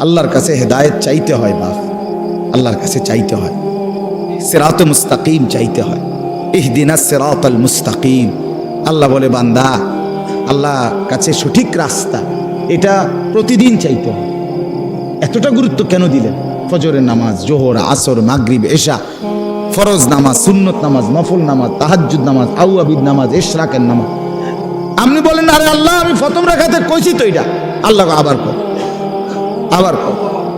আল্লাহর কাছে হেদায়েত চাইতে হয় বাপ, আল্লাহর কাছে চাইতে হয়, সিরাতে মুস্তাকিম চাইতে হয়। ইহদিনাস সিরাতাল মুস্তাকিম। আল্লাহ বলে বান্দা, আল্লাহ কাছে সঠিক রাস্তা এটা প্রতিদিন চাইতে হয়। এতটা গুরুত্ব কেন দিলেন? ফজরের নামাজ, জোহর, আসর, মাগরিব, এশা, ফরজ নামাজ, সুন্নত নামাজ, নফল নামাজ, তাহাজ্জুদ নামাজ, আউয়াবিদ নামাজ, ইশরাকের নামাজ। আপনি বলেন আরে আল্লাহ আমি প্রথম রাকাতে কইছি তো এটা, আল্লাহ আবার কর, আবার কর,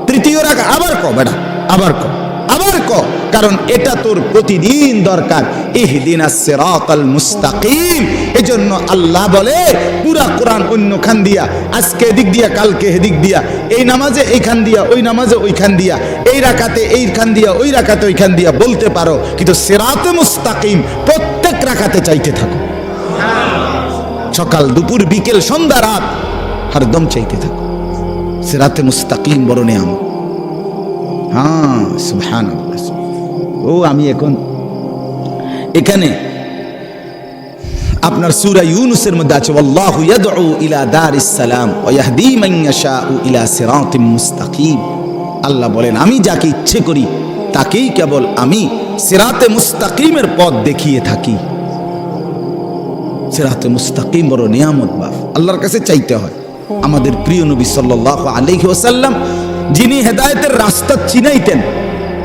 তৃতীয় রাকাত আবার কর, বেটা আবার কর, আবার কর, কারণ এটা তোর প্রতিদিন দরকার। ইহদিনাস সিরাতাল মুস্তাকিম। এজন্য আল্লাহ বলে পুরা কোরআন অন্য খান দিয়া, আজকে এদিক দিয়া, কালকে এদিক দিয়া, এই নামাজে এইখান দিয়া, ওই নামাজে ওইখান দিয়া, এই রাকাতে এইখান দিয়া, ওই রাকাতে ওইখান দিয়া বলতে পারো, কিন্তু সিরাতে মুস্তাকিম প্রত্যেক রাকাতে চাইতে থাকো। সকাল, দুপুর, বিকেল, সন্ধ্যা, রাত হরদম চাইতে থাকো। সিরাতে মুস্তাকিম বড় নিয়ামত। হ্যাঁ সুবহানাল্লাহ। ও আমি এখন এখানে আপনার সূরা ইউনূসের মধ্যে আছে ওয়াল্লাহু ইয়াদউ ইলা দারিস সালাম ওয়া ইয়াহদি মান ইয়াশাউ ইলা সিরাতিম মুস্তাকিম। আল্লাহ বলেন আমি যাকে ইচ্ছে করি তাকেই কেবল আমি সিরাতে মুস্তাকিমের পথ দেখিয়ে থাকি। সিরাতে মুস্তাকিম বড় নিয়ামত বাপ, আল্লাহর কাছে চাইতে হয়। আমাদের প্রিয় নবী সাল্লাল্লাহু আলাইহি ওয়াসাল্লাম যিনি হেদায়েতের রাস্তা চিনাইতেন,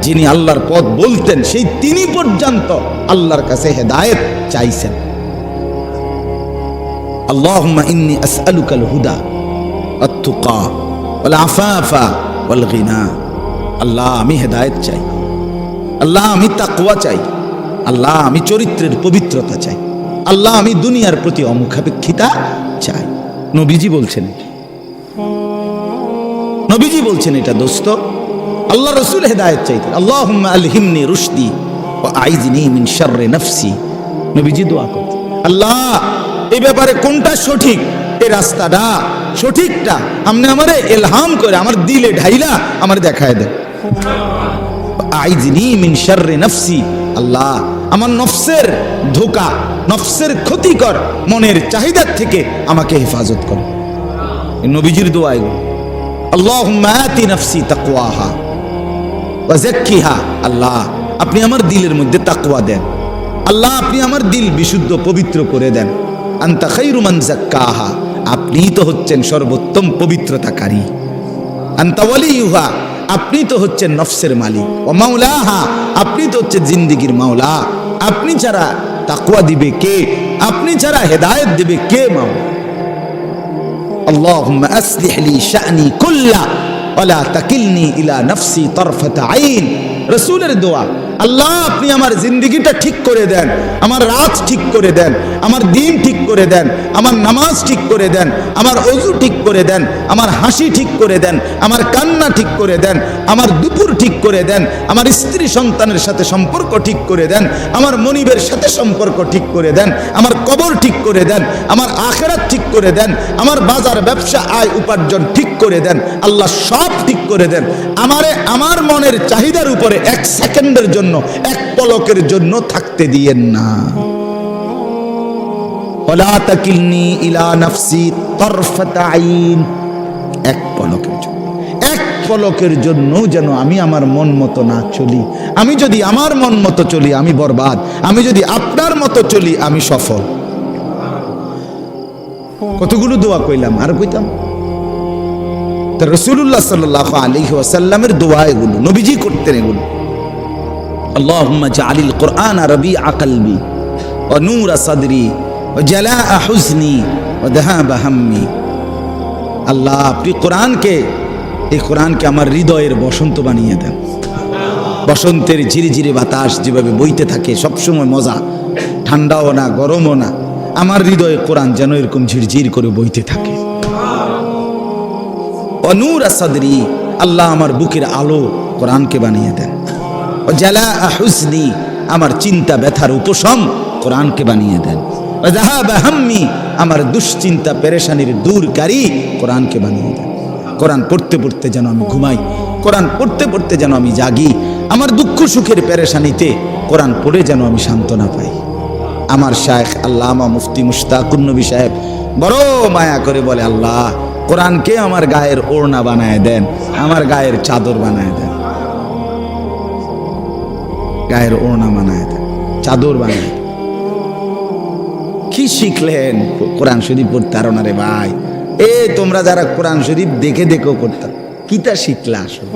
যিনি আল্লাহর পথ বলতেন, সেই তিনি পর্যন্ত আল্লাহর কাছে হেদায়েত চাইছেন। আল্লাহুম্মা ইন্নী আসআলুকাল হুদা ওয়াত-তুকা ওয়াল আফাফা ওয়াল গিনা। আল্লাহ আমি হেদায়েত চাই, আল্লাহ আমি তাকওয়া চাই, আল্লাহ আমি চরিত্রের পবিত্রতা চাই, আল্লাহ আমি দুনিয়ার প্রতি অমুখাপেক্ষিতা চাই। নবীজি বলছেন, নবীজি বলছেন এটা দোস্ত। আল্লাহ রাসূল হেদায়েত চাইতেন। আল্লাহুম্মা আলহিমনি রুশদি ওয়া আইযনি মিন শাররি নাফসি। নবীজি দোয়া করতেন, আল্লাহ এই ব্যাপারে কোনটা সঠিক, এই রাস্তাটা সঠিকটা আপনি আমারে ইলহাম করে আমার দিলে ঢাইলা আমার দেখায় দেন। আইযনি মিন শাররি নাফসি। আল্লাহ আমার নফসের ধোঁকা, নফসের ক্ষতিকর মনের চাহিদার থেকে আমাকে হেফাজত করো। নবীজির দোয়া এগুলো। আল্লাহুম্মা আতি নাফসি তাকওয়াহা ওয়া যাক্কিহা। আল্লাহ আপনি আমার দিলের মধ্যে তাকওয়া দেন, আল্লাহ আপনি আমার দিল বিশুদ্ধ পবিত্র করে দেন। আনতা খায়রু মান যাক্কাহা। আপনিই তো হচ্ছেন সর্বোত্তম পবিত্রতাকারী। আনতা ওয়ালিয়ুহা। আপনি তো হচ্ছেন নফসের মালিক। ওয়া মাওলাহা। আপনি তো হচ্ছেন জিন্দেগীর মাওলা। আপনি ছাড়া তাকওয়া দিবে কে? আপনি ছাড়া হেদায়েত দিবে কে? মাওলা। আল্লাহুম্মা আসলিহ লি শা'নি কুল্লা ওয়া লা তাকিলনি ইলা নাফসি তারফাতা আইন। রাসূলের দোয়া, আল্লাহ আপনি আমার জিন্দেগিটা ঠিক করে দেন, আমার রাত ঠিক করে দেন, আমার দিন ঠিক করে দেন, আমার নামাজ ঠিক করে দেন, আমার ওযু ঠিক করে দেন, আমার হাসি ঠিক করে দেন, আমার কান্না ঠিক করে দেন, আমার দুপুর ঠিক করে দেন, আমার স্ত্রী সন্তানের সাথে সম্পর্ক ঠিক করে দেন, আমার মনিবের সাথে সম্পর্ক ঠিক করে দেন, আমার কবর ঠিক করে দেন, আমার আখিরাত ঠিক করে দেন, আমার বাজার ব্যবসা আয় উপার্জন ঠিক করে দেন। আল্লাহ সব ঠিক করে দেন। আমারে আমার মনের চাহিদার উপরে এক সেকেন্ডের জন্য, এক পলকের জন্য থাকতে দিয়েন না। ওয়ালা তাকিলনি ইলা নাফসি তারফাতা আইন। এক পলকের জন্য, এক পলকের জন্য যেন আমি আমার মন মতো না চলি। আমি যদি আমার মন মতো চলি আমি বরবাদ, আমি যদি আপনার মতো চলি আমি সফল। কতগুলো দোয়া কইলাম, আর কইতাম। তো রাসূলুল্লাহ সাল্লাল্লাহু আলাইহি ওয়াসাল্লামের দোয়া এগুলো, নবীজি করতেন এগুলো। আল্লাহুম্মা জাআলিল কুরআনা রাবিআ কলবি ওয়া নূরা সাদরি ওয়া জালাআ হুজনি ওয়া যাহাবা হাম্মি। আল্লাহ আপনি কোরআনকে, এই কোরআনকে আমার হৃদয়ের বসন্ত বানিয়ে দেন। বসন্তের ঝিরিঝিরি বাতাস যেভাবে বইতে থাকে, সবসময় মজা, ঠান্ডাও না গরমও না, আমার হৃদয়ে কোরআন যেন এরকম ঝিরঝির করে বইতে থাকে। ওয়া নূরা সাদরি। আল্লাহ আমার বুকের আলো কোরআনকে বানিয়ে দেন। ও জালাআ হুজনি। আমার চিন্তা ব্যথার উপশম কোরআনকে বানিয়ে দেন। ও যাহাবা হাম্মি। আমার দুশ্চিন্তা পেরেশানির দূরকারী কোরআনকে বানিয়ে দেন। কোরআন পড়তে পড়তে যেন আমি ঘুমাই, কোরআন পড়তে পড়তে যেন আমি জাগি, আমার দুঃখ সুখের পেরেশানিতে কোরআন পড়ে যেন আমি সান্ত্বনা পাই। আমার শায়েখ আল্লামা মুফতি মুশতাকুন নবী সাহেব বড় মায়া করে বলে, আল্লাহ কোরআনকে আমার গায়ের ওড়না বানায় দেন, আমার গায়ের চাদর বানায় দেন, গায়ের ওড়না বানায় দেন, চাদর বানায় দেন। কি শিখলেন? কোরআন শরীফ পড়তে আরো না রে ভাই। তোমরা যারা কোরআন শরীফ দেখে দেখেও করতাম, কিটা শিখলা? আসলে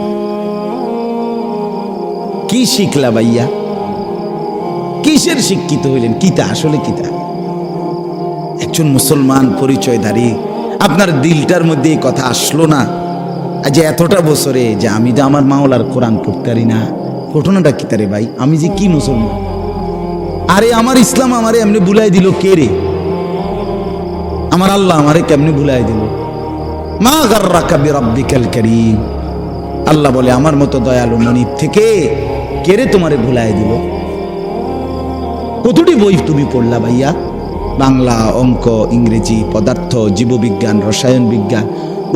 কি শিখলা ভাইয়া? কিসের শিক্ষিত হইলেন? কিতা আসলে কিতা? একজন মুসলমান পরিচয়ধারী, আপনার দিলটার মধ্যে এই কথা আসলো না যে এতটা বছরে যে আমি তো আমার মাওলার কোরআন পড়তে পারি না? ঘটনাটা কিতা রে ভাই? আমি যে কি মুসলমান? আরে আমার ইসলাম আমারে এমনি ভুলাই দিল কে রে? আমার আল্লাহ আমারে কেমনি ভুলাই দিল? মা গাররাকা বিরাব্বিকাল কারীম। আল্লাহ বলে আমার মতো দয়ালু মনিব থেকে কে রে তোমারে ভুলাই দিল? কতটি বই তুমি পড়লা ভাইয়া? বাংলা, অঙ্ক, ইংরেজি, পদার্থ, জীববিজ্ঞান, রসায়ন বিজ্ঞান,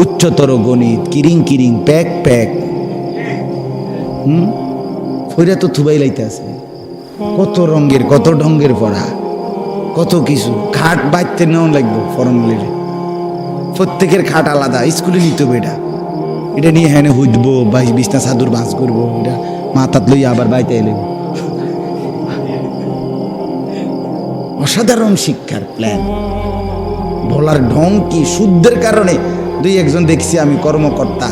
উচ্চতর গণিত, কিরিং কিরিং, প্যাক প্যাক। ফইরা তো থুবাই লাইতে আছে। কত রঙের, কত ঢঙ্গের পড়া, কত কিছু। খাট বাইতে নেওয়া লাগবে ফর্মুলিরে, প্রত্যেকের খাট আলাদা। স্কুলে নিতে হবে এটা, এটা নিয়ে হ্যাঁ হুদবো, বিছনা চাদর বাঁচ করবো, এটা মাথাত লইয়া আবার বাইতে এলে। অসাধারণ শিক্ষার প্ল্যান। বলার ঢং কি! শুদ্ধের কারণে দুই একজন দেখছি আমি কর্মকর্তা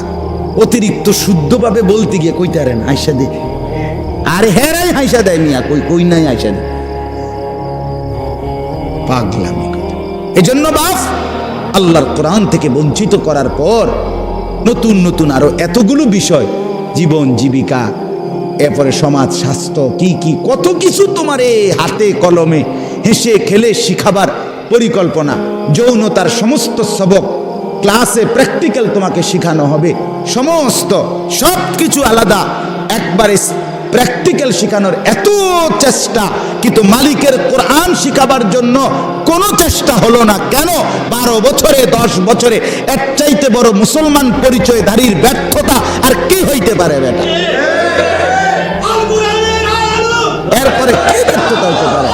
অতিরিক্ত শুদ্ধভাবে বলতে গিয়ে কইতারেন হাইসা দে। আরে হ্যাঁ রাই হাইসা দেয় মিয়া, কই নাই হাইসা দে। পাগলামি কথা। এজন্য বাপ আল্লাহর কোরআন থেকে বঞ্চিত করার পর নতুন নতুন আরো এতগুলো বিষয়, জীবন জীবিকা, এরপরে সমাজ স্বাস্থ্য, কি কি কত কিছু তোমার হাতে কলমে হেসে খেলে শিখাবার পরিকল্পনা। যৌনতার সমস্ত সবক ক্লাসে প্র্যাকটিক্যাল তোমাকে শেখানো হবে। সমস্ত সব কিছু আলাদা, একবারে প্র্যাকটিক্যাল শেখানোর এত চেষ্টা, কিন্তু মালিকের কোরআন শিখাবার জন্য কোনো চেষ্টা হলো না। কেন? 12 বছরে 10 বছরে এর চাইতে বড় মুসলমান পরিচয়ধারীর ব্যর্থতা আর কি হইতে পারে বেটা? এরপরে কি ব্যর্থতা হইতে পারে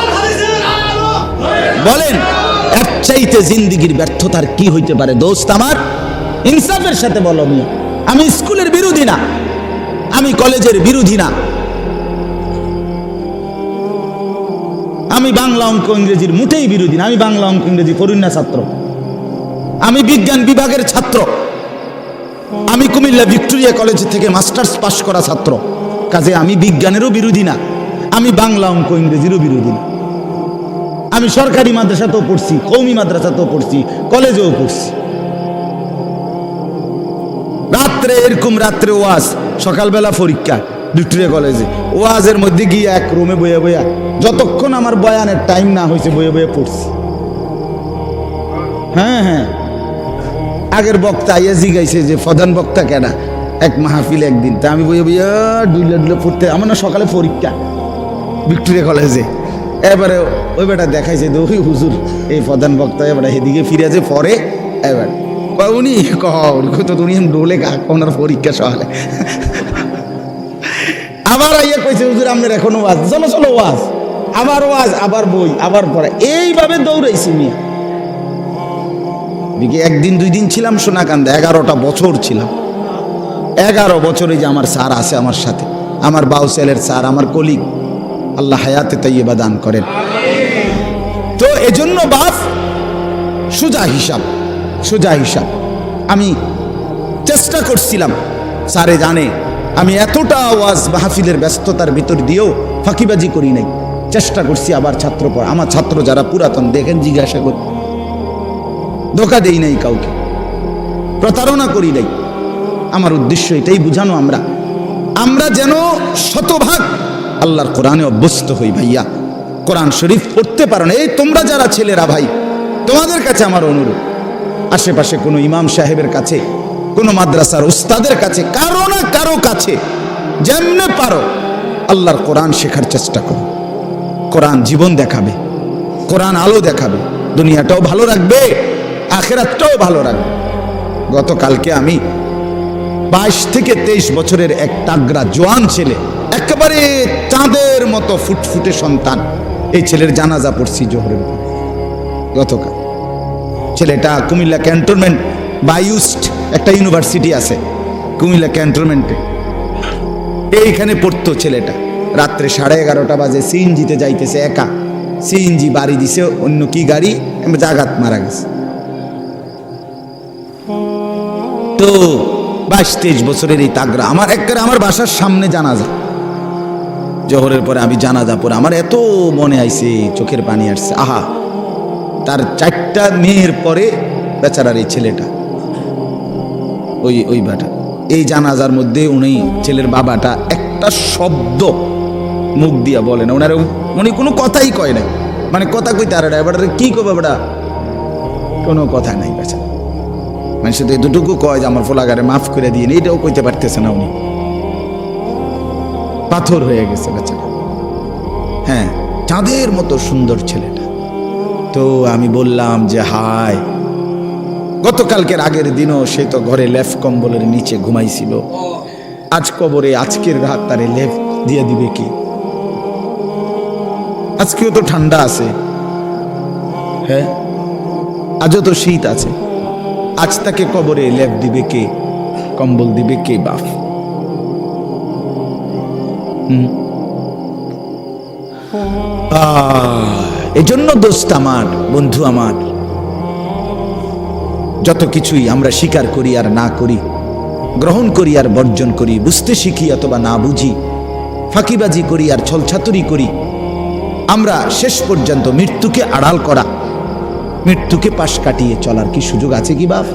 বলেন? এর চাইতে জিন্দিগির ব্যর্থতার কি হইতে পারে? দোস্ত আমার, ইনসাফের সাথে বলো। আমি স্কুলের বিরোধী না, আমি কলেজের বিরোধী না, আমি বাংলা অঙ্ক ইংরেজির মোটেই বিরোধী না। আমি বাংলা অঙ্ক ইংরেজি পড়ুনা ছাত্র, আমি বিজ্ঞান বিভাগের ছাত্র, আমি কুমিল্লা ভিক্টোরিয়া কলেজ থেকে মাস্টার্স পাশ করা ছাত্র। কাজে আমি বিজ্ঞানেরও বিরোধী না, আমি বাংলা অঙ্ক ইংরেজিরও বিরোধী না। আমি সরকারি মাদ্রাসাতেও পড়ছি, কওমি মাদ্রাসাতেও পড়ছি, কলেজেও পড়ছি। রাত্রে এরকম রাত্রে ওয়াজ, সকালবেলা পরীক্ষা ভিক্টোরিয়া কলেজে। ওয়াজের মধ্যে গিয়ে এক রুমে বইয়া বইয়া যতক্ষণ আমার বয়ানের টাইম না হয়েছে বইয়া বইয়া পড়ছি। হ্যাঁ হ্যাঁ, আগের বক্তা আইয়া জিগাইছে যে প্রধান বক্তা কেনা এক মাহফিল একদিন, তা আমি বইয়া বইয়া ডুইলা ডুইলা পড়তে। আমার না সকালে পরীক্ষা ভিক্টোরিয়া কলেজে। এবারে ওই বেটা দেখাইছে ওই হুজুর এই প্রধান বক্তা, এবারে সেদিকে ফিরে যে পরে এবার উনি তো উনি ডোলে ওনার পরীক্ষা সকালে। আবার আইয়া কইছে হুজুর আপনার এখনো ওয়াজ, চলো চলো ওয়াজ, আবার ওয়াজ, আবার বই, আবার পড়া, এইভাবে দৌড়াইছি মিয়া। একদিন 2 দিন ছিলাম সোনাকান্দা, 11টা বছর ছিলাম। 11 বছরে যে আমার স্যার আছে আমার সাথে, আমার বাউসেলের স্যার, আমার কলিগ, আল্লাহ হায়াতে তাইয়্যিবা দান করেন। তো এজন্য বাপ সোজা হিসাব, সোজা হিসাব আমি চেষ্টা করছিলাম। স্যারে জানে আমি এতটা ওয়াজ মাহফিলের ব্যস্ততার ভিতর দিয়েও ফাঁকিবাজি করি নাই, চেষ্টা করছি। আবার ছাত্র পর আমার ছাত্র যারা পুরাতন দেখেন, জিজ্ঞাসা করি, ধোকা দেই নাই কাউকে, প্রতারণা করি নাই। আমার উদ্দেশ্য এটাই বুঝানো আমরা যেন শতভাগ আল্লাহর কোরআনে অভ্যস্ত হই। ভাইয়া কোরআন শরীফ পড়তে পারো না, এই তোমরা যারা ছেলেরা ভাই, তোমাদের কাছে আমার অনুরোধ, আশেপাশে কোনো ইমাম সাহেবের কাছে, কোনো মাদ্রাসার উস্তাদের কাছে, কারো না কারো কাছে যেমনে পারো আল্লাহর কোরআন শেখার চেষ্টা করো। কোরআন জীবন দেখাবে, কোরআন আলো দেখাবে, দুনিয়াটাও ভালো রাখবে, আখিরাতটাও ভালো রাখবে। গতকালকে আমি 22 থেকে 23 বছরের এক তাগড়া জোয়ান ছেলে, একেবারে চাঁদের মতো ফুটফুটে সন্তান, এই ছেলের জানাজা পড়ছি জোহরের পর। গতকাল ছেলেটা কুমিল্লা ক্যান্টনমেন্ট বায়ুস্ট একটা ইউনিভার্সিটি আছে কুমিল্লা ক্যান্টনমেন্টে, এইখানে পড়তো ছেলেটা। রাত্রে 11:30 বাজে সিএনজিতে যাইতেছে একা, সিএনজি বাড়ি দিছে অন্য কি গাড়ি, জাগাত মারা গেছে। তো 22-23 বছরের এই তাগড়া আমার বাসার সামনে জানাজা, জোহরের পরে আমি জানাজা পরে আমার এত মনে আইছে, চোখের পানি আসছে। আহা, তার 4টা মেয়ের পরে বেচারার এই ছেলেটা, ওই বাটা, এই জানাজার মধ্যে উনি ছেলের বাবাটা একটা শব্দ মুখ দিয়া বলে না, উনি কোনো কথাই কয় না, মানে কথা কইতে আর এবারে কি কবে বেটা, কোনো কথা নাই বেচারা। মানে শুধু এতটুকু কয় যে আমার ফোলাগারে মাফ করে দিয়ে, এটাও কইতে পারতেছে না উনি, পাথর হয়ে গেছে বেচারা। হ্যাঁ, চাঁদের মতো সুন্দর ছেলেটা। তো আমি বললাম যে হায়, গতকালকের আগের দিনও সে তো ঘরে লেফ কম্বলের নিচে ঘুমাইছিল, আজ কবরে আজকের রাত তারে লেফ দিয়ে দিবে কি? আজকেও তো ঠান্ডা আছে, হ্যাঁ আজও তো শীত আছে, আজ তাকে কবরে লেপ দিবে কে, কম্বল দিবে কে বাপ? এজন্য দোস্ত আমার, বন্ধু আমার, যত কিছুই আমরা স্বীকার করি আর না করি, গ্রহণ করি আর বর্জন করি, বুঝতে শিখি অথবা না বুঝি, ফাঁকিবাজি করি আর ছলছাতুরি করি, আমরা শেষ পর্যন্ত মৃত্যুকে আড়াল করা, মৃত্যুকে পাশ কাটিয়ে চলার কি সুযোগ আছে কি বাপ?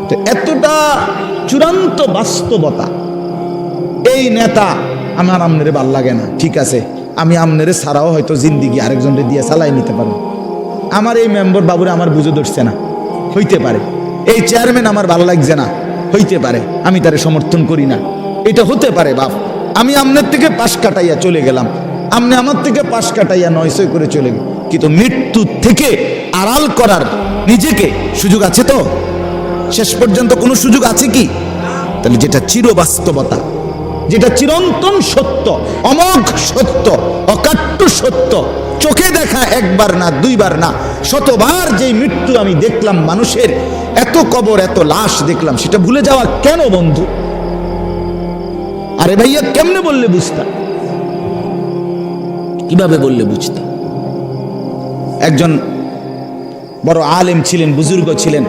তো এতটা চূড়ান্ত বাস্তবতা এই নেতা আমার আমনেরে ভাল লাগে না, ঠিক আছে, আমি আমনেরে ছাড়াও হয়তো জিন্দিগি আরেকজনকে দিয়ে চালাই নিতে পারবো। আমার এই মেম্বার বাবুরে আমার বুঝে ধরছে না, হইতে পারে। এই চেয়ারম্যান আমার ভালো লাগছে না, হইতে পারে, আমি তারে সমর্থন করি না, এটা হতে পারে বাপ। আমি আমনের থেকে পাশ কাটাইয়া চলে গেলাম, আমনে আমার থেকে পাশ কাটাইয়া 900 করে চলে গেল, কিন্তু মৃত্যু থেকে আড়াল করার নিজেকে সুযোগ আছে তো? শেষ পর্যন্ত কোনো সুযোগ আছে কি? তাহলে যেটা চিরবাস্তবতা, যেটা চিরন্তন সত্য, অমোঘ সত্য, অকাট্য সত্য, চোখে দেখা একবার না দুইবার না শতবার যেই মৃত্যু আমি দেখলাম মানুষের, এত কবর এত লাশ দেখলাম, সেটা ভুলে যাওয়া কেন বন্ধু? আরে ভাইয়া কেমনে বললে বুঝতাম, কিভাবে বললে বুঝতাম? একজন বড় আলেম ছিলেন, বুজুর্গ ছিলেন,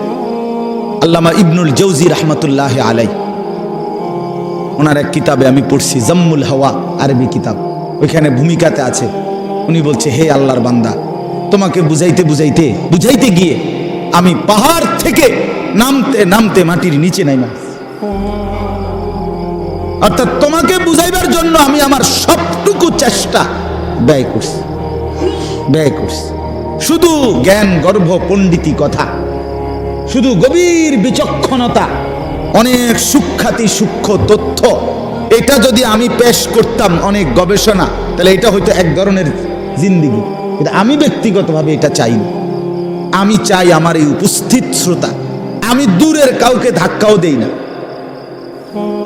আল্লামা ইবনুল জৌজি রহমতুল্লাহ আলাই। ওনার এক কিতাবে আমি পড়ছি, জাম্মুল হাওয়া, আরবি কিতাব, ওইখানে ভূমিকাতে আছে, উনি বলছে, হে আল্লাহর বান্দা, তোমাকে বুঝাইতে গিয়ে আমি পাহাড় থেকে নামতে নামতে মাটির নিচে নাইমা, অর্থাৎ তোমাকে বুঝাইবার জন্য আমি আমার সবটুকু চেষ্টা ব্যয় করছি। শুধু জ্ঞান গর্ভ পণ্ডিতি কথা, শুধু গভীর বিচক্ষণতা, অনেক সূক্ষ্মাতি সূক্ষ্ম তথ্য, এটা যদি আমি পেশ করতাম, অনেক গবেষণা, তাহলে এটা হয়তো এক ধরনের জিন্দিগি। কিন্তু আমি ব্যক্তিগতভাবে এটা চাই না। আমি চাই আমার এই উপস্থিত শ্রোতা, আমি দূরের কাউকে ধাক্কাও দেই না,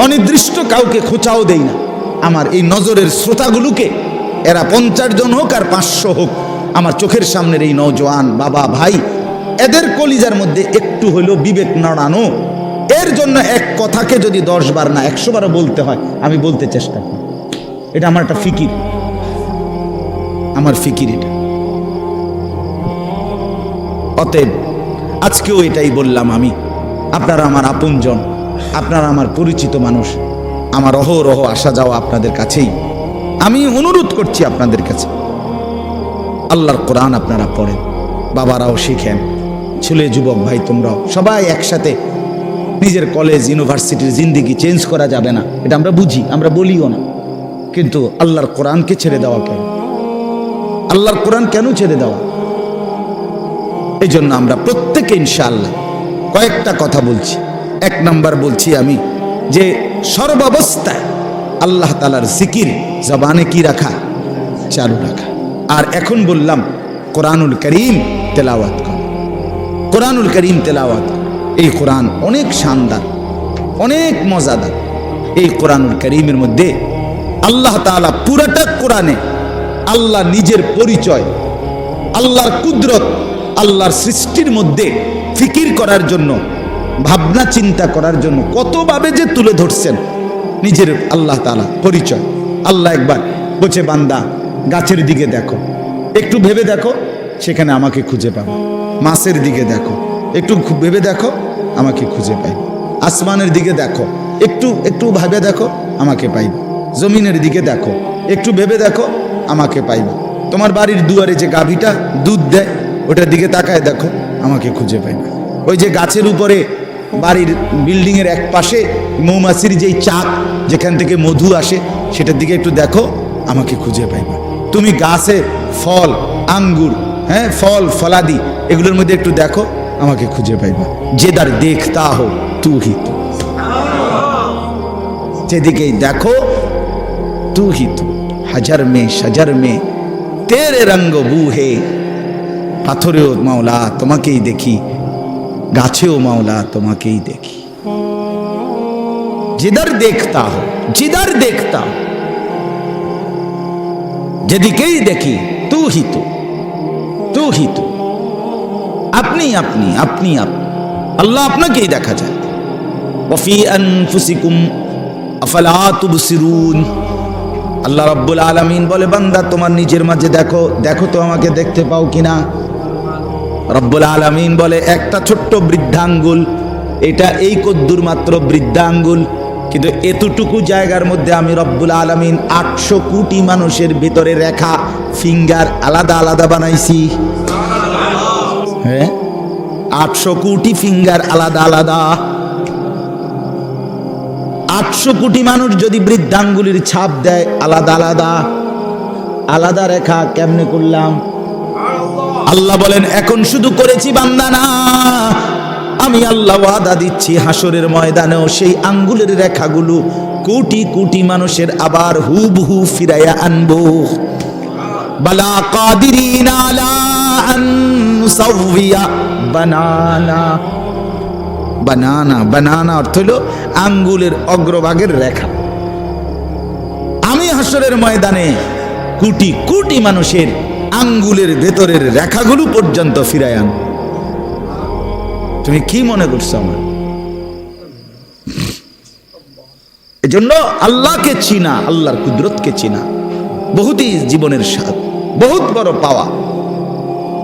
অনির্দিষ্ট কাউকে খোঁচাও দেই না, আমার এই নজরের শ্রোতাগুলোকে, এরা 50 জন হোক আর 500 হোক, আমার চোখের সামনের এই নওজোয়ান বাবা ভাই, এদের কলিজার মধ্যে একটু হইলেও বিবেক নাড়ানো, এর জন্য এক কথাকে যদি 10 বার না 100 বারও বলতে হয়, আমি বলতে চেষ্টা করি। এটা আমার একটা ফিকির, আমার ফিকির এটা। অতএব আজকেও এটাই বললাম, আমি, আপনারা আমার আপনজন, আপনারা আমার পরিচিত মানুষ, আমার অহরহ আসা যাওয়া আপনাদের কাছেই। আমি অনুরোধ করছি আপনাদের কাছে, আল্লাহর কোরআন আপনারা পড়েন, বাবারাও শিখেন, ছেলে যুবক ভাই তোমরাও সবাই একসাথে। নিজের কলেজ ইউনিভার্সিটির জিন্দিগি চেঞ্জ করা যাবে না, এটা আমরা বুঝি, আমরা বলিও না, কিন্তু আল্লাহর কোরআনকে ছেড়ে দেওয়া কেন? আল্লাহর কোরআন কেন ছেড়ে দেওয়া? এই জন্য আমরা প্রত্যেকে ইনশাআল্লাহ কয়েকটা কথা বলছি। 1 নাম্বার বলছি আমি যে সর্বাবস্থায় আল্লাহ তাআলার জিকির জবানে কি রাখা, চালু রাখা। আর এখন বললাম কোরআনুল কারীম তেলাওয়াত করা, কোরআনুল কারীম তেলাওয়াত। এই কোরআন অনেক শানদার, অনেক মজাদার। এই কোরআনুল কারীমের মধ্যে আল্লাহ তাআলা পুরাটা কোরআনে আল্লাহ নিজের পরিচয়, আল্লাহর কুদরত, আল্লাহর সৃষ্টির মধ্যে ফিকির করার জন্য ভাবনা চিন্তা করার জন্য কতভাবে যে তুলে ধরছেন নিজের আল্লাহ তাআলা পরিচয়। আল্লাহ একবার বলছে, বান্দা গাছের দিকে দেখো, একটু ভেবে দেখো, সেখানে আমাকে খুঁজে পাবে। মাছের দিকে দেখো, একটু ভেবে দেখো, আমাকে খুঁজে পাইবে। আসমানের দিকে দেখো, একটু একটু ভাবে দেখো, আমাকে পাইবে। জমিনের দিকে দেখো, একটু ভেবে দেখো, আমাকে পাইবে। তোমার বাড়ির দুয়ারে যে গাভীটা দুধ দেয়, ওটার দিকে তাকায় দেখো, আমাকে খুঁজে পাইবে। ওই যে গাছের উপরে বাড়ির বিল্ডিংয়ের এক পাশে মৌমাছির যেই চাক, যেখান থেকে মধু আসে, সেটার দিকে একটু দেখো, আমাকে খুঁজে পাইবে। তুমি গাছে ফল, আঙ্গুর, হ্যাঁ, ফল ফলাদি, এগুলোর মধ্যে একটু দেখো, আমাকে খুঁজে পাইবা। যেদার দেখতা হো তু হি তু, যেদিকেই দেখো তু হি তু। হাজার মে সাজার মে তেরে রঙ্গ বু হে। পাথরেও মাওলা তোমাকেই দেখি, গাছেও মাওলা তোমাকেই দেখি। जिधर देखता हो, जिधर देखता हो, যেদিকেই দেখি তু হি তু, তু হি তু। আপনি আপনি আপনি আপনি, আল্লাহ আপনাকেই দেখা যায়। ওয়াফি আনফুসিকুম আফালা তুবসিরুন। আল্লাহ রাব্বুল আলামিন বলে, বান্দা তোমার নিজের মাঝে দেখো, দেখো তো আমাকে দেখতে পাও কিনা। রব্বুল আলামিন বলে, একটা ছোট্ট বৃদ্ধাঙ্গুল, এটা এই কদ্দুর মাত্র বৃদ্ধাঙ্গুল, কিন্তু এতটুকু জায়গার মধ্যে আমি রব্বুল আলামিন 800 কোটি মানুষের ভিতরে রেখা ফিঙ্গার আলাদা আলাদা বানাইছি। হ্যাঁ, 800 কোটি ফিঙ্গার আলাদা আলাদা। 800 কোটি মানুষ যদি বৃদ্ধাঙ্গুলির ছাপ দেয় আলাদা আলাদা, আলাদা রেখা কেমনে করলাম? আল্লাহ বলেন, এখন শুধু করেছি বান্দা না, আমি আল্লাহ ওয়াদা দিচ্ছি হাসরের ময়দানেও সেই আঙ্গুলের রেখাগুলো কোটি কোটি মানুষের আবার হুবহু ফিরাইয়া আনবো। বালা কাদিরিন আলা আন নুসাউইয়া বানানা। বানানা, বানানা অর্থ হলো আঙ্গুলের অগ্রভাগের রেখা। আমি হাসরের ময়দানে কোটি কোটি মানুষের আঙ্গুলের ভেতরের রেখাগুলো পর্যন্ত ফিরাই আন। তুমি কি মনে করছো আমার? এজন্য আল্লাহকে চিনা, আল্লাহর কুদরতকে চিনা বহুতই জীবনের স্বাদ, বহুত বড় পাওয়া।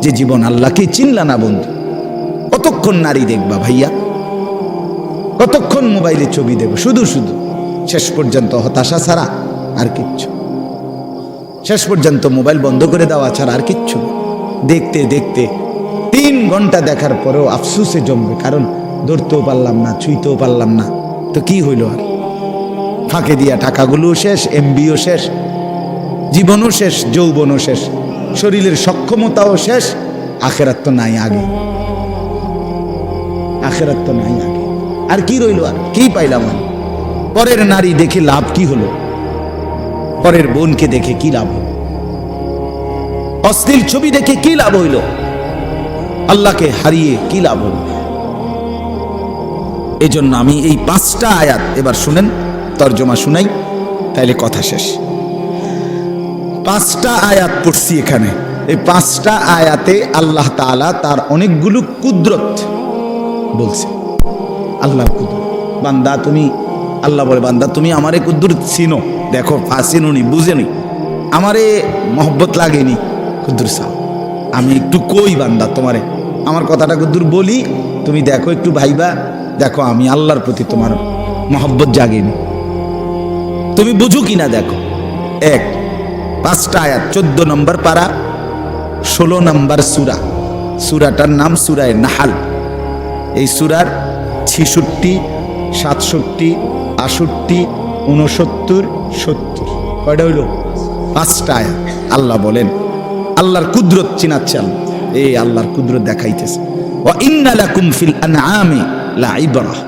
যে জীবন আল্লাহকে চিনলা না বন্ধু, কতক্ষণ নারী দেখবা ভাইয়া, কতক্ষণ মোবাইলে ছবি দেব, শুধু শুধু শেষ পর্যন্ত হতাশা ছাড়া আর কিচ্ছু। শেষ পর্যন্ত মোবাইল বন্ধ করে দেওয়া ছাড়া আর কিচ্ছু। দেখতে দেখতে 3 ঘন্টা দেখার পরেও আফসোসে জমবে, কারণ ধরতেও পারলাম না, ছুঁইতেও পারলাম না, তো কি হইল আর? ফাঁকে দিয়া টাকাগুলোও শেষ, এমবিও শেষ, জীবনও শেষ, যৌবনও শেষ, শরীরের সক্ষমতাও শেষ। আখেরাত তো নাই আগে, আখেরাত তো নাই আগে। আর কি রইল? আর কি পাইলাম? আর পরের নারী দেখে লাভ কি হলো? পরের বোনকে দেখে কি লাভ হলো? অশ্লীল ছবি দেখে কি লাভ হইল? আল্লাহকে হারিয়ে কি লাভ হলো? এজন্য আমি এই 5টা আয়াত এবার শুনেন, তর্জমা শুনাই, তাইলে কথা শেষ। 5টা আয়াত পড়ছি এখানে। এই 5টা আয়াতে আল্লাহ তাআলা তার অনেকগুলো কুদরত বলছে। আল্লাহর কুদরত। বান্দা তুমি, আল্লাহ বলে, বান্দা তুমি আমারে কুদরত চিনো, দেখো ফাসিনুনি, বুঝেনি, আমারে মহব্বত লাগেনি, কুদরত চাও। আমি একটু কই বান্দা তোমারে, আমার কথাটা কুদুর বলি, তুমি দেখো, একটু ভাইবা দেখো আমি আল্লাহর প্রতি তোমার মহব্বত জাগেনি, তুমি বুঝো কিনা দেখো। 5টা আয়াত, 14 নম্বর পারা, 16 নম্বর সূরা। সূরাটার নাম সূরায়ে নাহাল। এই সূরার 66, 67, 68, 69, 70 কয়টা হইল? 5টা আয়াত। আল্লাহ বলেন, আল্লাহর কুদরত চিনাচ্ছেন, এই আল্লাহর কুদরত দেখাইতেছে। ওয়া ইন্না লাকুম ফিল আনআমি লাইবরাহ।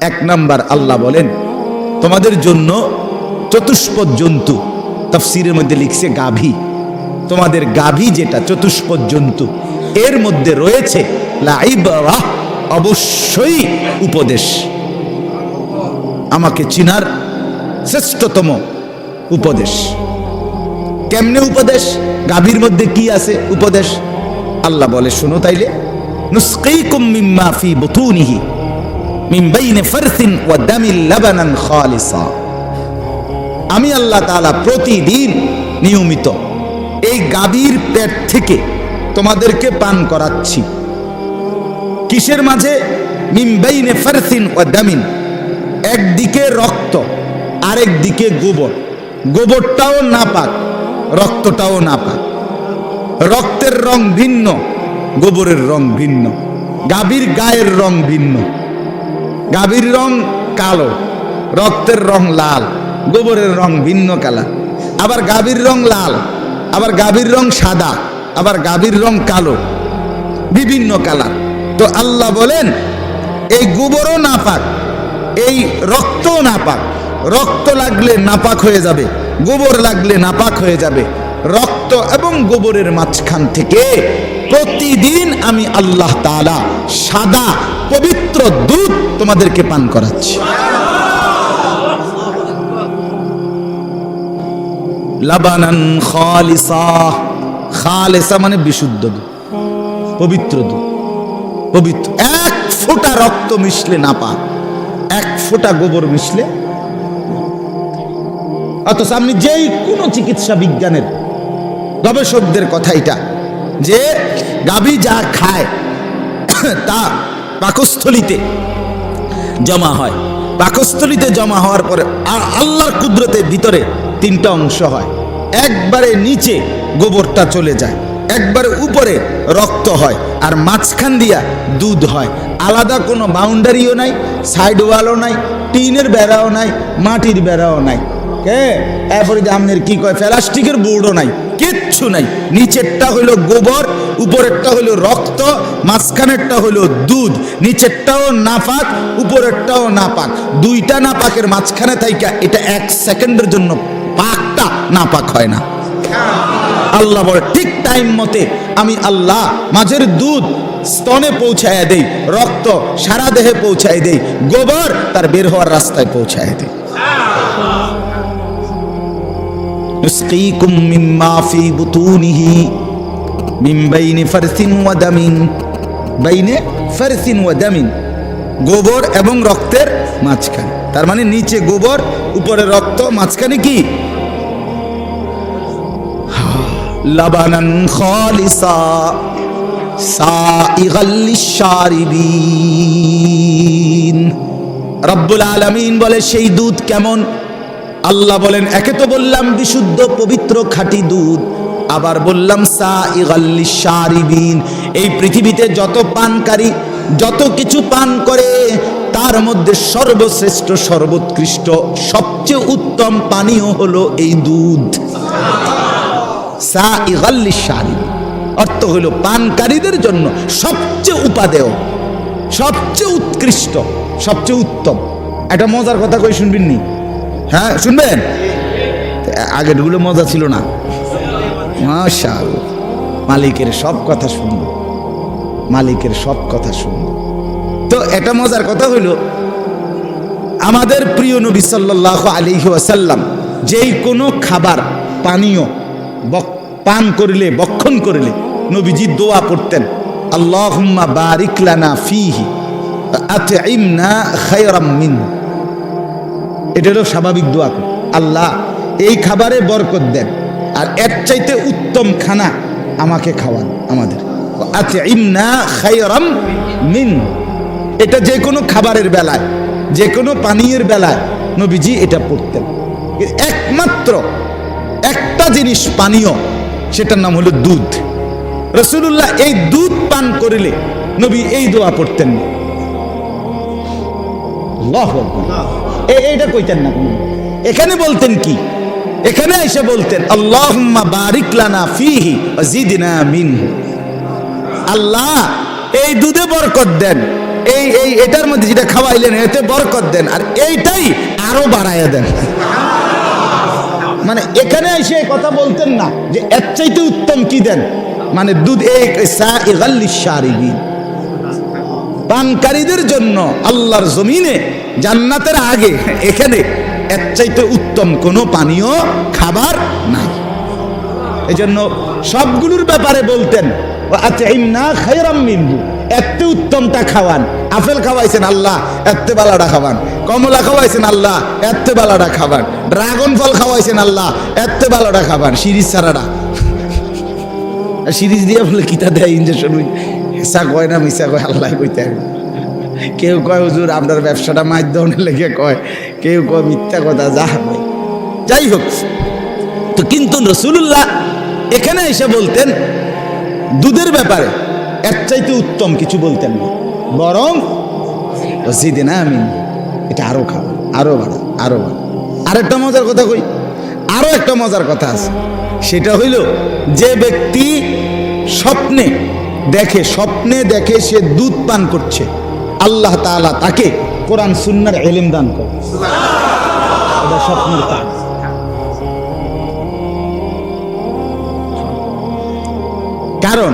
1 নাম্বার আল্লাহ বলেন, তোমাদের জন্য চতুষ্পদ জন্তু, তাফসীরের মধ্যে লিখছে গাভী, তোমাদের গাভী যেটা চতুষ্পদ জন্তু, এর মধ্যে রয়েছে লাইবরাহ, অবশ্যই উপদেশ। আমাকে চিনার শ্রেষ্ঠতম উপদেশ। কেমনে উপদেশ? গাভীর মধ্যে কি আছে উপদেশ? আল্লাহ বলে, শোনো তাইলে, নুসকিকুম মিম্মা ফি বুতুনিহি, মিন বাইনি ফারসিন ওয়া দামিল লাবানান খালিসা। আমি আল্লাহ তাআলা প্রতিদিন নিয়মিত এই গাভীর পেট থেকে তোমাদেরকে পান করাচ্ছি। কিসের মাঝে? মিন বাইনি ফারসিন ওয়া দামিন, একদিকে রক্ত আরেক দিকে গোবর। গোবরটাও নাপাক, রক্তটাও নাপাক। রক্তের রং ভিন্ন, গোবরের রং ভিন্ন। গাভীর গায়ের রং ভিন্ন। গাভীর রং কালো, রক্তের রং লাল, গোবরের রং ভিন্ন কালার। আবার গাভীর রং লাল, আবার গাভীর রং সাদা, আবার গাভীর রং কালো, বিভিন্ন কালার। তো আল্লাহ বলেন এই গোবরও নাপাক, এই রক্তও নাপাক। রক্ত লাগলে নাপাক হয়ে যাবে, গোবর লাগলে নাপাক হয়ে যাবে। রক্ত এবং গোবরের মাঝখান থেকে প্রতিদিন আমি আল্লাহ তাআলা সাদা পবিত্র দুধ তোমাদেরকে পান করাচ্ছি। লাবানান খালিসা, খালিসা মানে বিশুদ্ধ দুধ, পবিত্র দুধ, পবিত্র। এক ফোঁটা রক্ত মিশলে নাপাক, এক ফোঁটা গোবর মিশলে। অথচ আপনি যেই কোনো চিকিৎসা বিজ্ঞানের গবেষকদের কথা এটা, যে গাভী যা খায় তা পাকস্থলিতে জমা হয়। পাকস্থলিতে জমা হওয়ার পরে আল্লাহর কুদরতের ভিতরে তিনটা অংশ হয়। একবারে নিচে গোবরটা চলে যায়, একবারে উপরে রক্ত হয়, আর মাঝখান দিয়া দুধ হয়। আলাদা কোনো বাউন্ডারিও নাই, সাইড ওয়ালও নাই, টিনের বেড়াও নাই, মাটির বেড়াও নাই। এরপরে যে আপনার কি কয় প্লাস্টিকের বোর্ডও নাই, কিচ্ছু নাই। নিচেরটা হইলো গোবর, উপরেরটা হইলো রক্ত, মাঝখানেরটা হইলো দুধ। নিচেরটাও নাপাক, উপরেরটাও নাপাক। দুইটা নাপাকের মাঝখানে থাইকা এটা এক সেকেন্ডের জন্য পাকটা নাপাক হয় না। আল্লাহ বলে ঠিক টাইম মতে আমি আল্লাহ মাঝের দুধ স্তনে পৌঁছায় দেই, রক্ত সারা দেহে পৌঁছায় দেই, গোবর তার বের হওয়ার রাস্তায় পৌঁছায় দেই। নুসকিকুম মিম্মা ফি বুতুনিহি মিন বাইনি ফারসিন ওয়া দামিন, বাইনে ফারসিন ওয়া দামিন, গোবর এবং রক্তের মাঝখানে। তার মানে নিচে গোবর, উপরে রক্ত, মাঝখানে কি? লাবানান খালিসা সাইগাল লিশারিবিন। রব্বুল আলামিন বলে সেই দুধ কেমন? আল্লাহ বলেন একে তো বললাম বিশুদ্ধ পবিত্র খাঁটি দুধ, আবার বললাম সাইগাল লিশারিবিন। এই পৃথিবীতে যত পানকারী যত কিছু পান করে তার মধ্যে সর্বশ্রেষ্ঠ, সর্বোৎকৃষ্ট, সবচেয়ে উত্তম পানীয় হলো এই দুধ। সাইগাল লিশারিবিন অর্থ হলো পানকারীদের জন্য সবচেয়ে উপাদেয়, সবচেয়ে উৎকৃষ্ট, সবচেয়ে উত্তম। একটা মজার কথা কই, শুনবেন নি? হ্যাঁ শুনবেন? আগের গুলো মজা ছিল না। মাশাআল্লাহ, মালিকের সব কথা শুনবো, মালিকের সব কথা শুনবো। তো এটা মজার কথা হইল, আমাদের প্রিয় নবী সাল্লাল্লাহু আলাইহি ওয়াসাল্লাম যেই কোনো খাবার পানীয় পান করিলে, বক্ষণ করিলে নবীজি দোয়া পড়তেন, আল্লাহুম্মা বারিক লানা ফীহি আতইমনা খায়রাম মিনহু। এটা হলো স্বাভাবিক দোয়া। আল্লাহ এই খাবারে বরকত দেন, আর এর চাইতে উত্তম খানা আমাকে খাওয়ান, আমাদের। আতইমনা খায়রাম মিনহু, এটা যে কোনো খাবারের বেলায়, যে কোনো পানীয়ের বেলায় নবীজি এটা পড়তেন। একমাত্র একটা জিনিস পানীয়, সেটার নাম হলো দুধ। রাসূলুল্লাহ এই দুধ পান করিলে নবী এই দোয়া পড়তেন না। আল্লাহু আকবার। এইটা কইতেন না। এখানে বলতেন কি? এখানে এসে বলতেন আল্লাহুম্মা বারিক লানা ফীহি ওয়া জিদনা মিনহু। আল্লাহ এই দুধে বরকত দেন, এটার মধ্যে যেটা খাওয়াইলেন এতে বরকত দেন, আর এইটাই আরো বাড়ায়া দেন। মানে এখানে এসে কথা বলতেন না যে এর চাইতে উত্তম কি দেন, মানে দুধ। সাইগাল লিশারিবিন, পানকারীদের জন্য আল্লাহর জমিনে জান্নাতের আগে এখানে এর চাইতে উত্তম কোনো পানীয় খাবার নাই। এজন্য সবগুলোর ব্যাপারে বলতেন আতইমনা খায়রাম মিনহু, এত উত্তমটা খাওয়ান, আপেল খাওয়াইছেন আল্লাহ, এত্তে বালাটা খাবান। কমলা খাওয়াইছেন আল্লাহ, এত্তে বালাটা খাবান। ড্রাগন ফল খাওয়াইছেন আল্লাহ, এত্তে বালাটা খাবান। সিরিজ ছাড়াটা সিরিজ দিয়ে বলে কিতা দেয় ইঞ্জেকশন, হেসা কয় না মিশা কয় আল্লাহ কইতে। কেউ কয় হুজুর আপনার ব্যবসাটা মাধ্যমের লেগে কয়, কেউ কয় মিথ্যা কথা, যা ভাই যাই হোক। তো কিন্তু রাসূলুল্লাহ এখানে এসে বলতেন দুধের ব্যাপারে এর চাইতে উত্তম কিছু বলতেন না, বরং জিদে না আমিন, এটা আরো খাওয়া, আরো বাড়া, আরো বাড়া। আরেকটা মজার কথা কই, আরো একটা মজার কথা আছে, সেটা হইল যে ব্যক্তি স্বপ্নে দেখে সে দুধ পান করছে, আল্লাহ তাআলা তাকে কোরআন সুন্নাহর ইলম দান করে। এটা স্বপ্নের কাজ। কারণ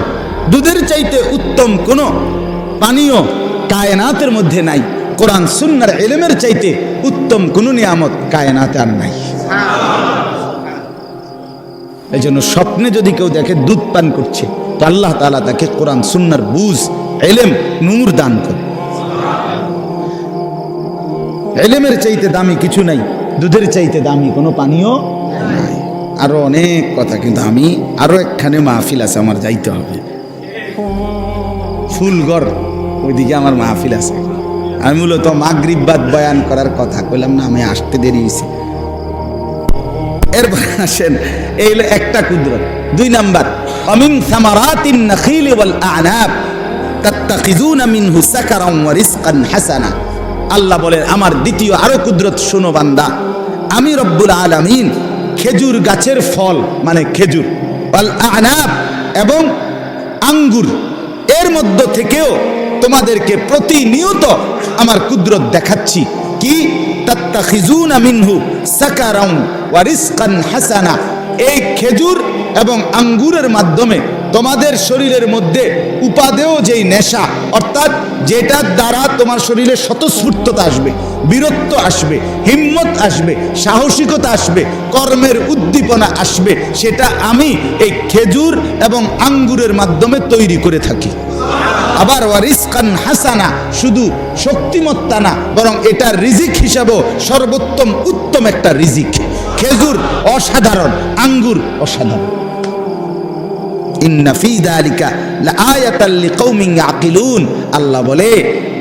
দুধের চাইতে উত্তম কোন পানীয় কায়নাতের মধ্যে নাই, কোরআন সুন্নাহর ইলমের চাইতে উত্তম কোন নিয়ামত কায়নাতে আর নাই। এই জন্য স্বপ্নে যদি কেউ দেখে দুধ পান করছে, তো আল্লাহ তাআলা তাকে কোরআন সুন্নাহর বুঝ, ইলম, নূর দান করে। ইলমের চাইতে দামি কিছু নাই, দুধের চাইতে দামি কোনো পানীয় নাই। আরো অনেক কথা, কিন্তু আমি আরো একখানে মাহফিল আছে, আমার যাইতে হবে ফুলগড়, ওইদিকে আমার মাহফিল আছে। আমি মূলত মাগরিব বাদ বয়ান করার কথা কইলাম না, আমি আসতে দেরি হয়েছে। এরপর আসেন, এই হলো একটা কুদরত। 2 নাম্বার, আমিন সামারাতিন নাখিল ওয়াল আনাব তাত্তাখিজুনা মিনহু সাকারান ওয়া রিজকান হাসানা। আল্লাহ বলেন আমার দ্বিতীয় আরো কুদরত শোনো বান্দা, আমি রব্বুল আলামিন খেজুর গাছের ফল মানে খেজুর, ওয়াল আনাব এবং আঙ্গুর, এর মধ্য থেকেও তোমাদেরকে প্রতিনিয়ত আমার কুদরত দেখাচ্ছি। কি? তাত্তাখিজুনা মিনহু সাকারান ওয়া রিজকান হাসানা। এই খেজুর এবং আঙ্গুরের মাধ্যমে তোমাদের শরীরের মধ্যে উপাদেয় যেই নেশা, অর্থাৎ যেটার দ্বারা তোমার শরীরে স্বতঃস্ফূর্ততা আসবে, বীরত্ব আসবে, হিম্মত আসবে, সাহসিকতা আসবে, কর্মের উদ্দীপনা আসবে, সেটা আমি এই খেজুর এবং আঙ্গুরের মাধ্যমে তৈরি করে থাকি। আবার ওয়ারিসকান হাসানা, শুধু শক্তিমত্তা না, বরং এটা রিজিক হিসাবেও সর্বোত্তম উত্তম একটা রিজিক। খেজুর অসাধারণ, আঙ্গুর অসাধারণ। ইন্না ফি যালিকা লাআয়াতাল লিকাউমিন ইয়াকিলুন। আল্লাহ বলে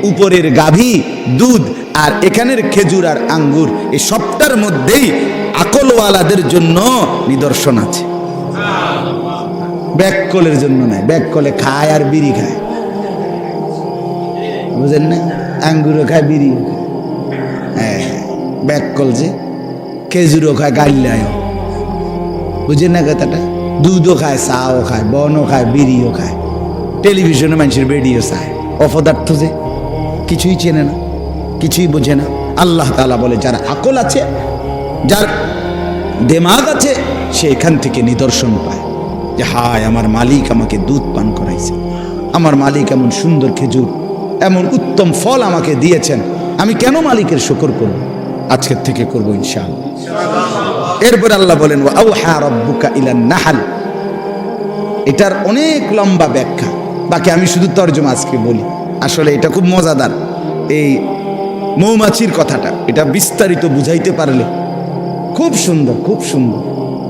উপরের গাভী, দুধ আর এখানের খেজুর আর আঙ্গুর, এই সবটার মধ্যেই আকলওয়ালাদের জন্য নিদর্শন আছে। ব্যাককলের জন্য নয়, ব্যাককলে খায় আর বিড়ি খায়, বুঝেন না? আঙ্গুরও খায়, বিড়িও খায়। হ্যাঁ, ব্যাককল যে খেজুরও খায়, গাইলায়ও, বুঝেন না কথাটা? দুধও খায়, চাও খায়, বনও খায়, বিড়িও খায়, টেলিভিশনে মানুষের বেডিও চায়। অপদার্থ যে কিছুই চেনে না, কিছুই বোঝে না। আল্লাহ তাআলা বলে যার আকল আছে, যার দিমাগ আছে, সে এখান থেকে নিদর্শন পায় যে হায় আমার মালিক আমাকে দুধ পান করাইছে, আমার মালিক এমন সুন্দর খেজুর, এমন উত্তম ফল আমাকে দিয়েছেন, আমি কেন মালিকের শুকর করব? আজকের থেকে করবো ইনশাআল্লাহ। এরপর আল্লাহ বলেন ওয়া আওহা রাব্বুকা ইলান নাহল। এটার অনেক লম্বা ব্যাখ্যা, বাকি আমি শুধু তরজমা আজকে বলি। আসলে এটা খুব মজাদার, এই মৌমাছির কথাটা, এটা বিস্তারিত বুঝাইতে পারলে খুব সুন্দর, খুব সুন্দর।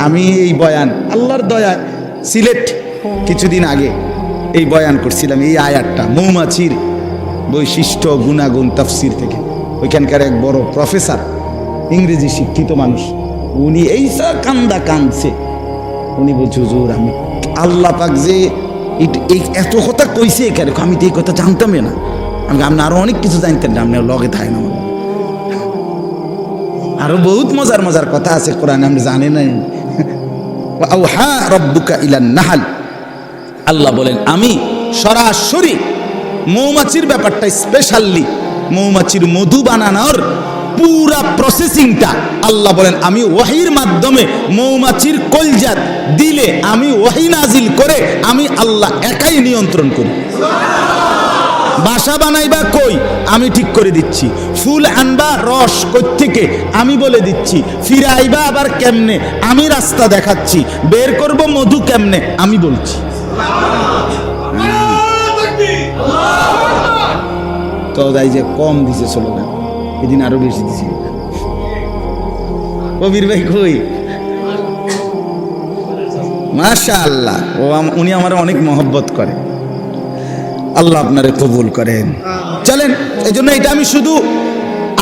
আমি এই বয়ান আল্লাহর দয়ায় সিলেট কিছুদিন আগে এই বয়ান করছিলাম, এই আয়াতটা মৌমাছির বৈশিষ্ট্য গুণাগুণ তাফসীর থেকে। ওইখানকার এক বড় প্রফেসর, ইংরেজি শিক্ষিত মানুষ, উনি এই কান্দা কাঁদছে। উনি বলছে হুজুর আমি আল্লাহ পাক যে এত কথা কইছে এখানে, আমি তো এই কথা জানতামই না। আপনি আরো অনেক কিছু জানতেন না, আপনি লগে থাকেন না, আরো বহুত মজার মজার কথা আছে কোরআনে, আপনি জানেন না। আওহা রাব্বুকা ইলান নাহল। আল্লাহ বলেন আমি সরাসরি মৌমাছির ব্যাপারটা স্পেশালি, মৌমাছির মধু বানানোর পুরা প্রসেসিংটা আল্লাহ বলেন আমি ওয়াহির মাধ্যমে মৌমাছির কলজাত দিলে আমি ওয়াহি নাজিল করে আমি আল্লাহ একাই নিয়ন্ত্রণ করি। বাসা বানাইবা কই আমি ঠিক করে দিচ্ছি, ফুল আনবা রস কই থেকে আমি বলে দিচ্ছি, ফিরাইবা আবার কেমনে আমি রাস্তা দেখাচ্ছি, বের করব মধু কেমনে আমি বলছি। তো যাই যে কম দিছে স্লোগান, এদিন আরো বেশি দিছে। কবির ভাই কই? মাশাআল্লাহ, উনি আমার অনেক মহব্বত করে। আল্লাহ আপনারে কবুল করেন। চলেন, এই জন্য এটা আমি শুধু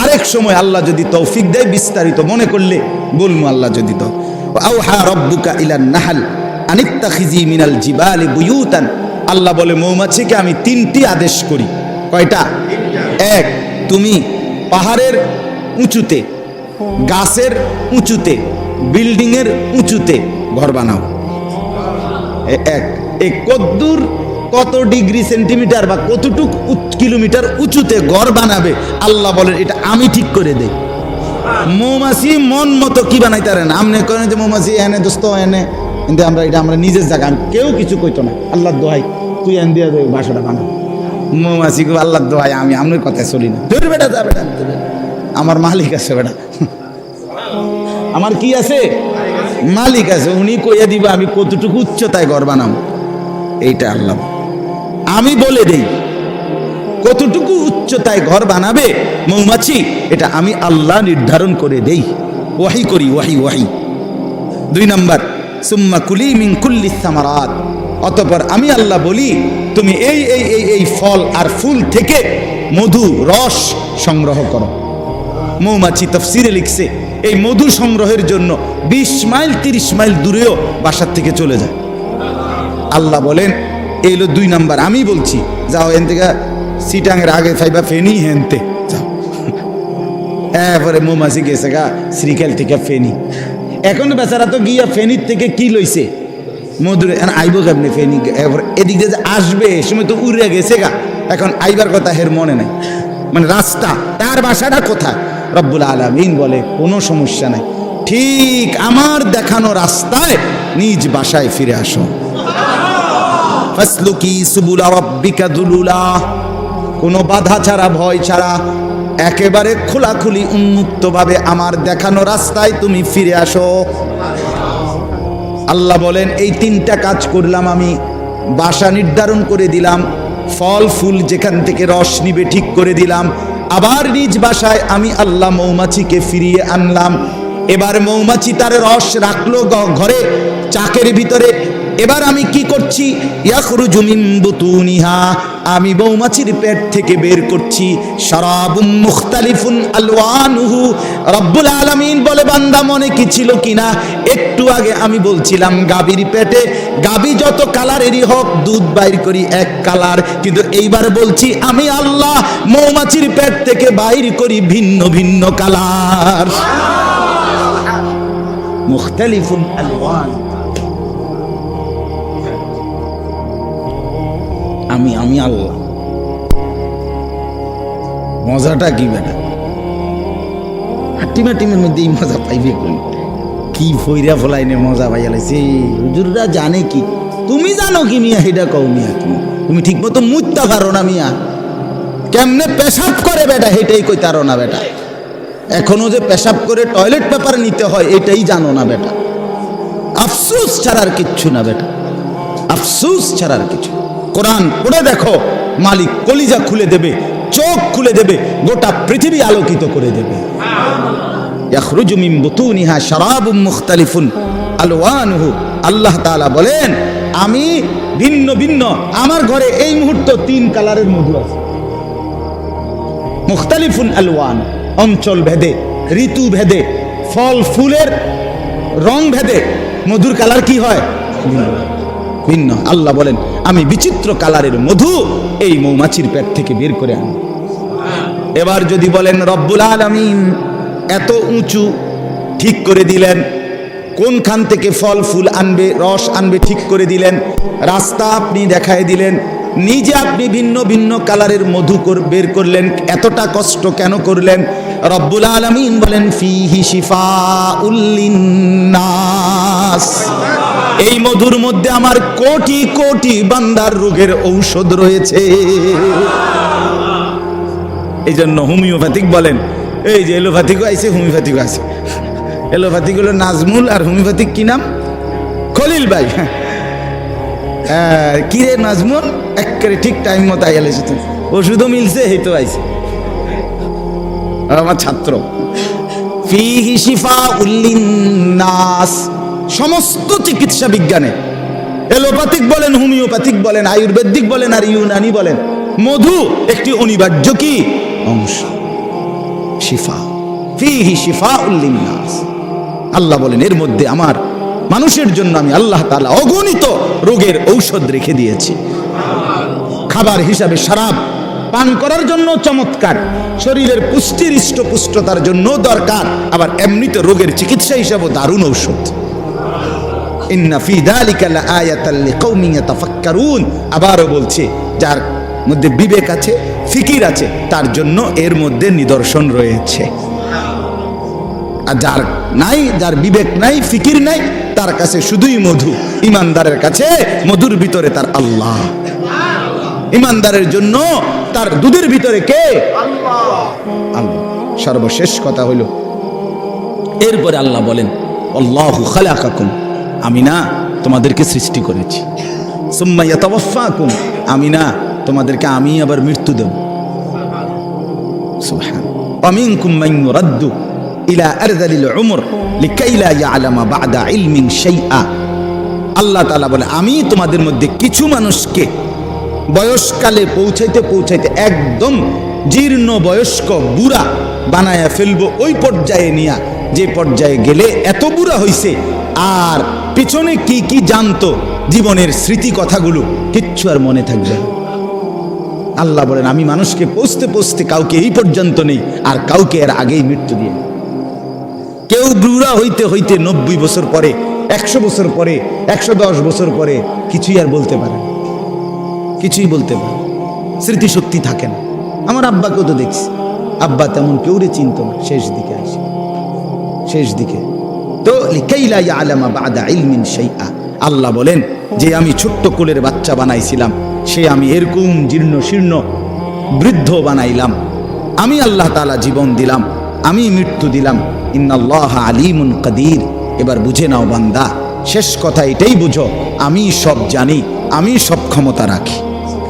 আরেক সময় আল্লাহ যদি তৌফিক দেয় বিস্তারিত মনে করলে বলবো। আল্লাহ যদি তো আওহা রব্বুকা ইলান নাহল আনিত্তাখিজি মিনাল জিবালি বুয়ুতান, আল্লাহ বলে মৌমাছিকে আমি 3টি আদেশ করি। কয়টা? 1, তুমি পাহাড়ের উঁচুতে, গাছের উঁচুতে, বিল্ডিং এর উঁচুতে ঘর বানাও। কদ্দুর কত ডিগ্রি সেন্টিমিটার বা কতটুক কিলোমিটার উঁচুতে ঘর বানাবে আল্লাহ বলেন এটা আমি ঠিক করে দেই। মৌমাছি মন মতো কি বানাইতে পারে না। আমনে করেন যে মৌমাছি এনে দোস্ত এনে, কিন্তু আমরা এটা আমরা নিজের জায়গা, আমি কেউ কিছু কইতো না। আল্লাহর দোহাই তুই এন দিয়া বাসাটা বানাও। মৌমাছি আল্লাহর দোহাই আমি আপনার কথায় চলি না। ধর বেটা, যা বেটা, আমার মালিক আছে বেটা, আমার কি আছে? মালিক আছে, উনি কইয়া দিবা আমি কতটুকু উচ্চতায় ঘর বানাবো। এইটা আল্লাহ আমি বলে দেই কতটুকু উচ্চতায় ঘর বানাবে মৌমাছি, এটা আমি আল্লাহ নির্ধারণ করে দেই, ওয়াহি করি, ওয়াহি। 2 নাম্বার, সুম্মা কুলি মিন কুল্লি সামারাত, অতঃপর আমি আল্লাহ বলি তুমি এই এই এই এই ফল আর ফুল থেকে মধু রস সংগ্রহ করো। মৌমাছি তাফসীরে লিখছে এই মধু সংগ্রহের জন্য 20 মাইল 30 মাইল দূরেও বাসার থেকে চলে যায়। আল্লাহ বলেন এই হলো 2 নাম্বার, আমি বলছি যাও এন থেকে সিটাঙের আগে ফাইবা ফেনি হেনতে যাও। এরপরে মৌমাছি গেছে গা শ্রীকাল থেকে ফেনি। এখন বেচারা তো গিয়া ফেনির থেকে কি লইছে মধুর, আইব কেমনে ফেনি, এদিক দিয়ে যে আসবে এ সময় তো উড়ে গেছে গা, এখন আইবার কথা হের মনে নাই, মানে রাস্তা তার বাসাটা কোথায়। রব্বুল আলামিন বলে কোনো সমস্যা নাই, ঠিক আমার দেখানো রাস্তায় নিজ বাসায় ফিরে আসো। ফাসলুকি সুবুলা রাব্বিকা যুলুলা, কোনো বাধা ছাড়া ভয় ছাড়া একেবারে খোলাখুলি উন্মুক্তভাবে আমার দেখানো রাস্তায় তুমি ফিরে আসো। আল্লাহ বলেন এই 3টা কাজ করলাম আমি, বাসা নির্ধারণ করে দিলাম, ফল ফুল যেখান থেকে রস নিবে ঠিক করে দিলাম, আবার নিজ বাসায় আমি আল্লাহ মৌমাছিকে ফিরিয়ে আনলাম। এবার মৌমাছি তার রস রাখলো ঘরে চাকের ভিতরে। এবার আমি কি করছি? ইয়াখরুজু মিন বুতুনিহা, আমি মৌমাছির পেট থেকে বের করছি শারাবুম মুখতালিফুন আলওয়ানুহু। রব্বুল আলামিন বলে বান্দা মনে কি ছিল কিনা, একটু আগে আমি বলছিলাম গাভীর পেটে গাভী যত কালারেরই হোক দুধ বাইর করি এক কালার, কিন্তু এইবার বলছি আমি আল্লাহ মৌমাছির পেট থেকে বাইর করি ভিন্ন ভিন্ন কালার। মুখতালিফুন আলওয়ান, আমি আল্লাহ। মজাটা কি বেটা? টিমের মধ্যে এই মজা পাইবে কই? কি ফইরা ফলাইনে মজা পাইয়া লাইছে। হুজুররা জানে কি, তুমি জানো কি মিয়া? হেডা কও মিয়া, তুমি ঠিক মতো মুইতা পারো না মিয়া। কেমনে পেশাব করে বেটা হেটাই কইতারো না বেটা। এখনো যে পেশাব করে টয়লেট পেপার নিতে হয় এটাই জানো না বেটা। আফসোস ছাড়ার কিচ্ছু না বেটা, আফসোস ছাড়ার কিছু। কোরআন পড়ে দেখো, মালিক কলিজা খুলে দেবে, চোখ খুলে দেবে, গোটা পৃথিবী আলোকিত করে দেবে। ইয়াখরুজু মিন বুতুনিহা শারাবুম মুখতালিফুন আলওয়ানুহু, আল্লাহ তাআলা বলেন আমি ভিন্ন ভিন্ন, আমার ঘরে এই মুহূর্তে 3 কালারের মধু আছে। মুখতালিফুন আলওয়ান, অঞ্চল ভেদে, ঋতু ভেদে, ফল ফুলের রং ভেদে মধুর কালার কি হয়? ভিন্ন। আল্লাহ বলেন আমি বিচিত্র কালারের মধু এই মৌমাছির পেট থেকে বের করে আনি। এবার যদি বলেন রব্বুল আলামিন এত উঁচু ঠিক করে দিলেন, কোনখান থেকে ফল ফুল আনবে রস আনবে ঠিক করে দিলেন, রাস্তা আপনি দেখায় দিলেন, নিজে আপনি ভিন্ন ভিন্ন কালারের মধু বের করলেন, এতটা কষ্ট কেন করলেন? রব্বুল আলামিন বলেন ফিহি শিফাউল লিন্নাস, এই মধুর মধ্যে আমার কোটি কোটি বান্দার রোগের ঔষধ রয়েছে। এই জন্য হোমিওপ্যাথিক বলেন, এই যে এলোপ্যাথিকও আছে হোমিওপ্যাথিকও আছে। এলোপ্যাথিক হলো নাজমুল আর হোমিওপ্যাথিক কি নাম? খলিল ভাই। কিরে নাজমুল, একেবারে ঠিক টাইম মতো আইয়া লেগেছে। ওষুধও মিলছে, এই তো আইছে আমার ছাত্র। ফিহি শিফাউল লিন্নাস, সমস্ত চিকিৎসা বিজ্ঞানে, এলোপ্যাথিক বলেন, হোমিওপ্যাথিক বলেন, আয়ুর্বেদিক বলেন আর ইউনানি বলেন, মধু একটি অনিবার্য কি অংশ। শিফা, ফিহি শিফাউল লিন্নাস, আল্লাহ বলেন এর মধ্যে আমার মানুষের জন্য আমি আল্লাহ তাআলা অগণিত রোগের ঔষধ রেখে দিয়েছি। খাবার হিসাবে শরাব পান করার জন্য চমৎকার, শরীরের পুষ্টির হৃষ্টপুষ্টতার জন্য দরকার, আবার এমনিতে রোগের চিকিৎসা হিসাবে দারুণ ঔষধ। ইন্না ফি যালিকা লাআয়াতাল লিকাউমিন ইয়াতাফাক্কারুন, আবারও বলছে যার মধ্যে বিবেক আছে, ফিকির আছে, তার জন্য এর মধ্যে নিদর্শন রয়েছে। আর যার নাই, যার বিবেক নাই, ফিকির নাই, তার কাছে শুধুই মধু। ইমানদারের কাছে মধুর ভিতরে তার আল্লাহ। ইমানদারের জন্য তার দুধের ভিতরে কে? আল্লাহ। সর্বশেষ কথা হইল, এরপরে আল্লাহ বলেন আল্লাহু খালাকাকুম, আমি না তোমাদেরকে সৃষ্টি করেছি। সুম্মা ইয়াতাওয়াফাকুম, আমি না তোমাদেরকে আমি আবার মৃত্যু দেব। সুবহান। ওয়া মিনকুম মান ইউরাদ্দু ইলা আরযালিল উমর লিকাই লা ইয়ালামা বা'দা ইলমিন শাইআ। আল্লাহ তাআলা বলে আমি তোমাদের মধ্যে কিছু মানুষকে বয়সকালে পৌঁছাইতে পৌঁছাইতে একদম জীর্ণ বয়স্ক বুড়া বানায়া ফেলবো, ওই পর্যায়ে নিয়া, যে পর্যায়ে গেলে এত বুড়া হইছে আর পিছনে কি কি জানতো, জীবনের স্মৃতি কথাগুলো কিচ্ছু আর মনে থাকবে না। আল্লাহ বলেন আমি মানুষকে পৌঁছতে পৌঁছতে কাউকে এই পর্যন্ত নেই, আর কাউকে এর আগেই মৃত্যু দিয়ে। কেউ বুড়া হইতে হইতে 90 বছর পরে, 100 বছর পরে, 110 বছর পরে কিছুই আর বলতে পারে না, কিছুই বলতে পারে, স্মৃতিশক্তি থাকে না। আমার আব্বাকেও তো দেখছি, আব্বা তেমন কেউরে চিনত না, শেষ দিকে আসে, শেষ দিকে। তো লিকাইলা ইয়ালামা বা'দা ইলমিন শাইআ, আল্লাহ বলেন যে আমি ছোট্ট কোলের বাচ্চা বানাইছিলাম, সে আমি এরকম জীর্ণ শীর্ণ বৃদ্ধ বানাইলাম। আমি আল্লাহ তাআলা জীবন দিলাম, আমি মৃত্যু দিলাম। ইন্নাল্লাহা আলিমুন কাদির। এবার বুঝে নাও বান্দা, শেষ কথা এটাই বুঝো, আমি সব জানি, আমি সব ক্ষমতা রাখি।